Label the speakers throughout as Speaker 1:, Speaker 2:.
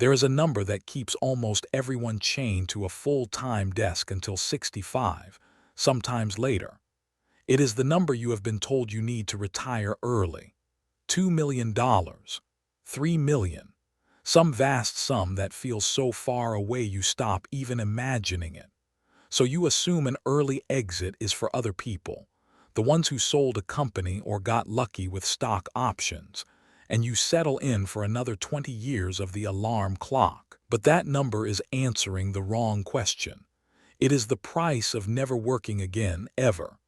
Speaker 1: There is a number that keeps almost everyone chained to a full-time desk until 65, sometimes later. It is the number you have been told you need to retire early. $2 million, $3 million, some vast sum that feels so far away you stop even imagining it. So you assume an early exit is for other people, the ones who sold a company or got lucky with stock options, and you settle in for another 20 years of the alarm clock. But that number is answering the wrong question. It is the price of never working again, ever.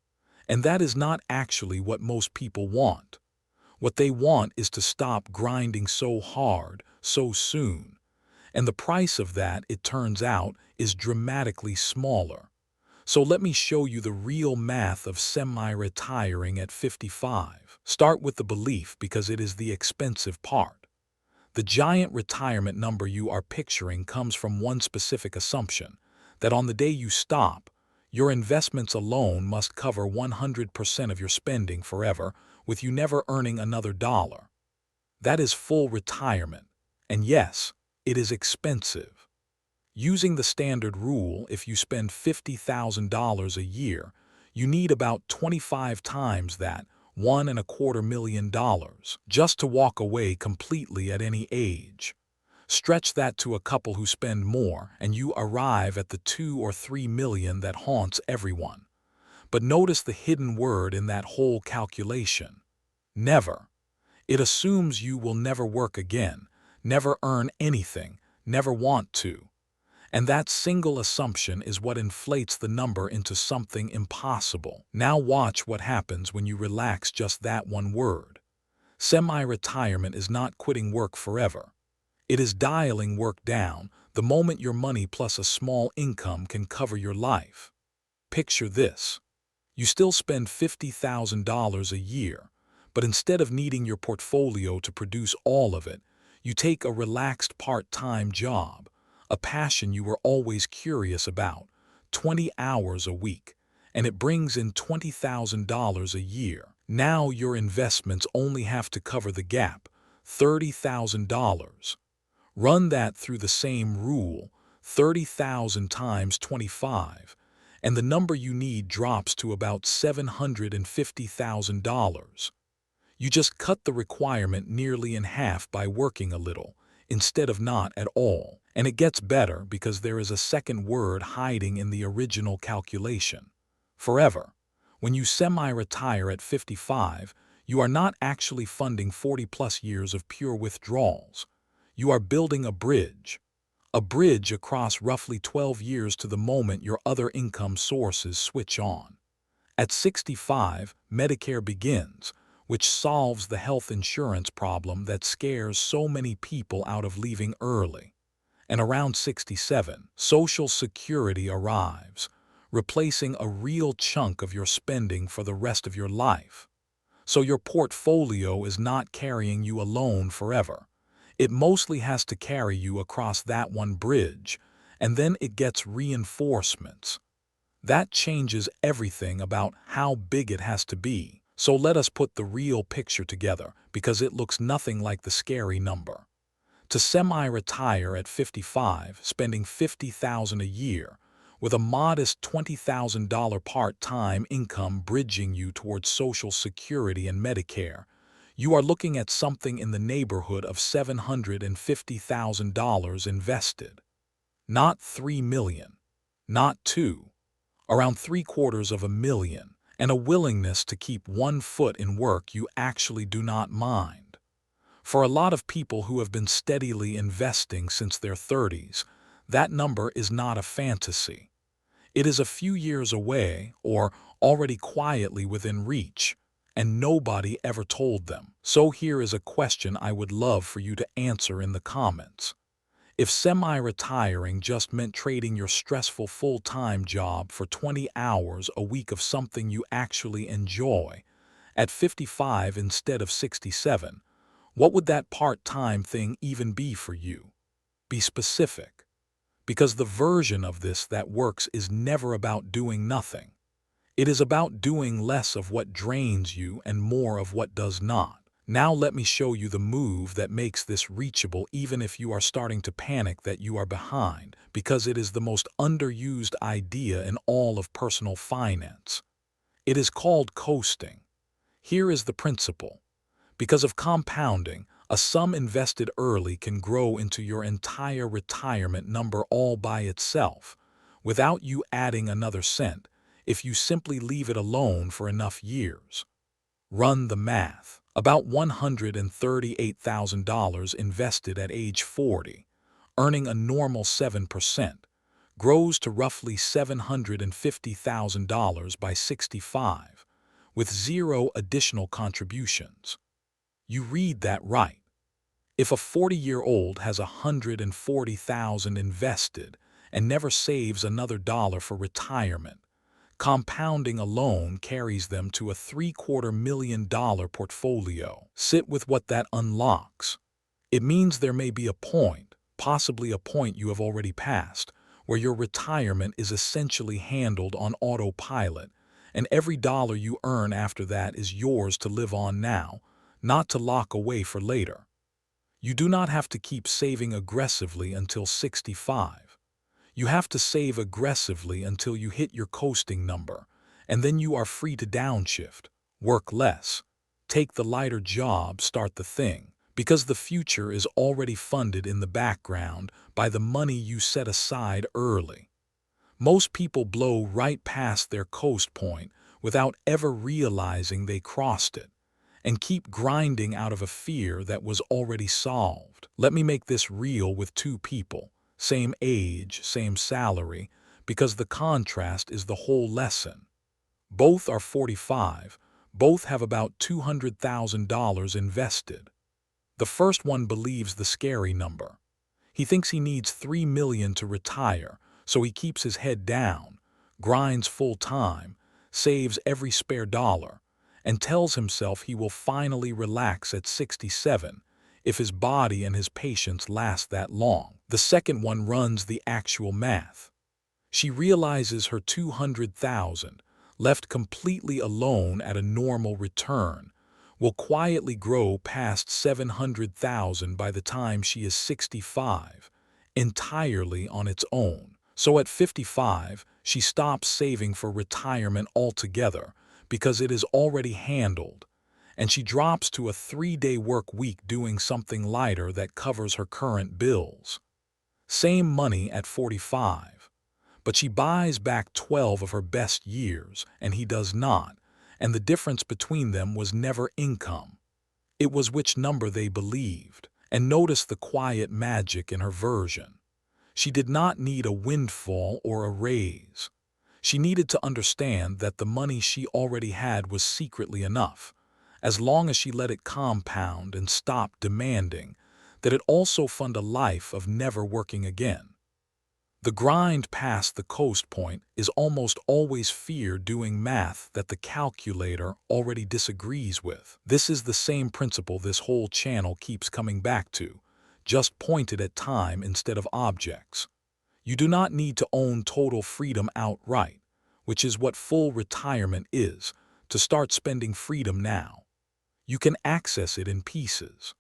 Speaker 1: And that is not actually what most people want. What they want is to stop grinding so hard, so soon. And the price of that, it turns out, is dramatically smaller. So let me show you the real math of semi-retiring at 55. Start with the belief because it is the expensive part. The giant retirement number you are picturing comes from one specific assumption, that on the day you stop, your investments alone must cover 100% of your spending forever, with you never earning another dollar. That is full retirement. And yes, it is expensive. Using the standard rule, if you spend $50,000 a year, you need about 25 times that, $1.25 million, just to walk away completely at any age. Stretch that to a couple who spend more, and you arrive at the 2 or 3 million that haunts everyone. But notice the hidden word in that whole calculation. Never. It assumes you will never work again, never earn anything, never want to. And that single assumption is what inflates the number into something impossible. Now watch what happens when you relax just that one word. Semi-retirement is not quitting work forever. It is dialing work down the moment your money plus a small income can cover your life. Picture this. You still spend $50,000 a year, but instead of needing your portfolio to produce all of it, you take a relaxed part-time job, a passion you were always curious about, 20 hours a week, and it brings in $20,000 a year. Now your investments only have to cover the gap, $30,000. Run that through the same rule, 30,000 times 25, and the number you need drops to about $750,000. You just cut the requirement nearly in half by working a little, instead of not at all. And it gets better because there is a second word hiding in the original calculation. Forever. When you semi-retire at 55, you are not actually funding 40-plus years of pure withdrawals. You are building a bridge across roughly 12 years to the moment your other income sources switch on. At 65, Medicare begins, which solves the health insurance problem that scares so many people out of leaving early. And around 67, Social Security arrives, replacing a real chunk of your spending for the rest of your life. So your portfolio is not carrying you alone forever. It mostly has to carry you across that one bridge, and then it gets reinforcements. That changes everything about how big it has to be. So let us put the real picture together, because it looks nothing like the scary number. To semi-retire at 55, spending $50,000 a year, with a modest $20,000 part-time income bridging you towards Social Security and Medicare, you are looking at something in the neighborhood of $750,000 invested. Not 3 million, not 2, around $750,000, and a willingness to keep one foot in work you actually do not mind. For a lot of people who have been steadily investing since their 30s, that number is not a fantasy. It is a few years away or already quietly within reach, and nobody ever told them. So here is a question I would love for you to answer in the comments. If semi-retiring just meant trading your stressful full-time job for 20 hours a week of something you actually enjoy, at 55 instead of 67, what would that part-time thing even be for you? Be specific. Because the version of this that works is never about doing nothing. It is about doing less of what drains you and more of what does not. Now let me show you the move that makes this reachable even if you are starting to panic that you are behind, because it is the most underused idea in all of personal finance. It is called coasting. Here is the principle. Because of compounding, a sum invested early can grow into your entire retirement number all by itself, without you adding another cent, if you simply leave it alone for enough years. Run the math. About $138,000 invested at age 40, earning a normal 7%, grows to roughly $750,000 by 65, with zero additional contributions. You read that right. If a 40-year-old has $140,000 invested and never saves another dollar for retirement, compounding alone carries them to a $750,000 portfolio. Sit with what that unlocks. It means there may be a point, possibly a point you have already passed, where your retirement is essentially handled on autopilot, and every dollar you earn after that is yours to live on now, not to lock away for later. You do not have to keep saving aggressively until 65. You have to save aggressively until you hit your coasting number, and then you are free to downshift, work less, take the lighter job, start the thing, because the future is already funded in the background by the money you set aside early. Most people blow right past their coast point without ever realizing they crossed it, and keep grinding out of a fear that was already solved. Let me make this real with two people, same age, same salary, because the contrast is the whole lesson. Both are 45, both have about $200,000 invested. The first one believes the scary number. He thinks he needs $3 million to retire, so he keeps his head down, grinds full-time, saves every spare dollar, and tells himself he will finally relax at 67 if his body and his patience last that long. The second one runs the actual math. She realizes her $200,000, left completely alone at a normal return, will quietly grow past $700,000 by the time she is 65, entirely on its own. So at 55, she stops saving for retirement altogether because it is already handled, and she drops to a 3-day work week doing something lighter that covers her current bills. Same money at 45, but she buys back 12 of her best years, and he does not, and the difference between them was never income. It was which number they believed, and notice the quiet magic in her version. She did not need a windfall or a raise. She needed to understand that the money she already had was secretly enough, as long as she let it compound and stopped demanding that it also fund a life of never working again. The grind past the coast point is almost always fear doing math that the calculator already disagrees with. This is the same principle this whole channel keeps coming back to, just pointed at time instead of objects. You do not need to own total freedom outright, which is what full retirement is, to start spending freedom now. You can access it in pieces.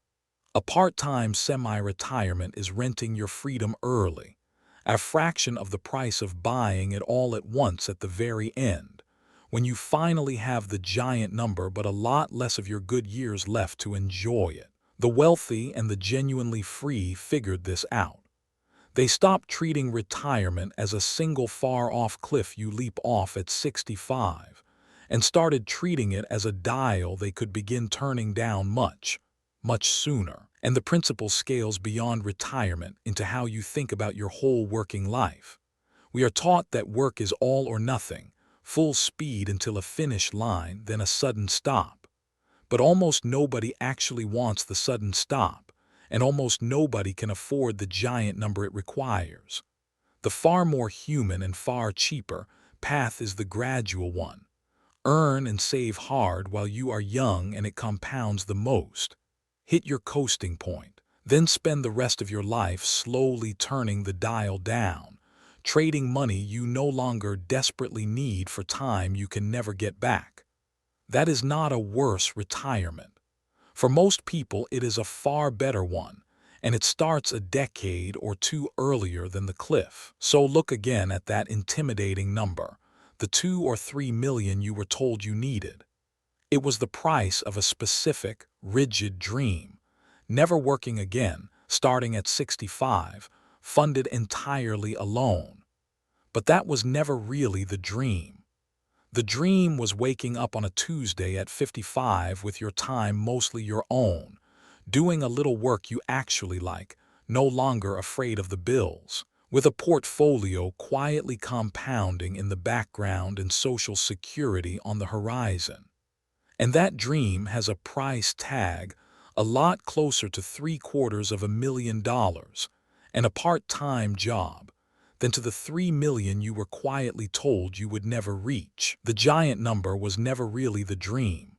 Speaker 1: A part-time semi-retirement is renting your freedom early, a fraction of the price of buying it all at once at the very end, when you finally have the giant number but a lot less of your good years left to enjoy it. The wealthy and the genuinely free figured this out. They stopped treating retirement as a single far-off cliff you leap off at 65, and started treating it as a dial they could begin turning down much, much sooner. And the principle scales beyond retirement into how you think about your whole working life. We are taught that work is all or nothing, full speed until a finish line, then a sudden stop. But almost nobody actually wants the sudden stop, and almost nobody can afford the giant number it requires. The far more human and far cheaper path is the gradual one. Earn and save hard while you are young, and it compounds the most. Hit your coasting point, then spend the rest of your life slowly turning the dial down, trading money you no longer desperately need for time you can never get back. That is not a worse retirement. For most people, it is a far better one, and it starts a decade or two earlier than the cliff. So look again at that intimidating number, the 2 or 3 million you were told you needed. It was the price of a specific, rigid dream, never working again, starting at 65, funded entirely alone. But that was never really the dream. The dream was waking up on a Tuesday at 55 with your time mostly your own, doing a little work you actually like, no longer afraid of the bills, with a portfolio quietly compounding in the background and social security on the horizon. And that dream has a price tag a lot closer to $750,000 and a part-time job than to the 3 million you were quietly told you would never reach. The giant number was never really the dream.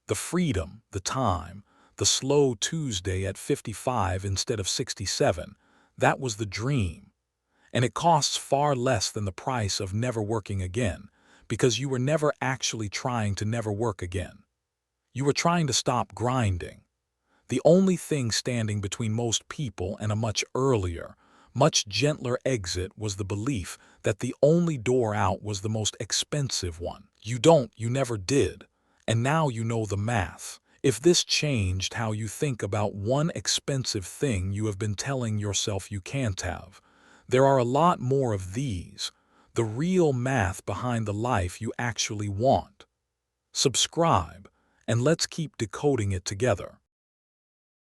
Speaker 1: The freedom, the time, the slow Tuesday at 55 instead of 67, that was the dream. And it costs far less than the price of never working again, because you were never actually trying to never work again. You were trying to stop grinding. The only thing standing between most people and a much earlier, much gentler exit was the belief that the only door out was the most expensive one. You never did. And now you know the math. If this changed how you think about one expensive thing you have been telling yourself you can't have, there are a lot more of these, the real math behind the life you actually want. Subscribe, and let's keep decoding it together.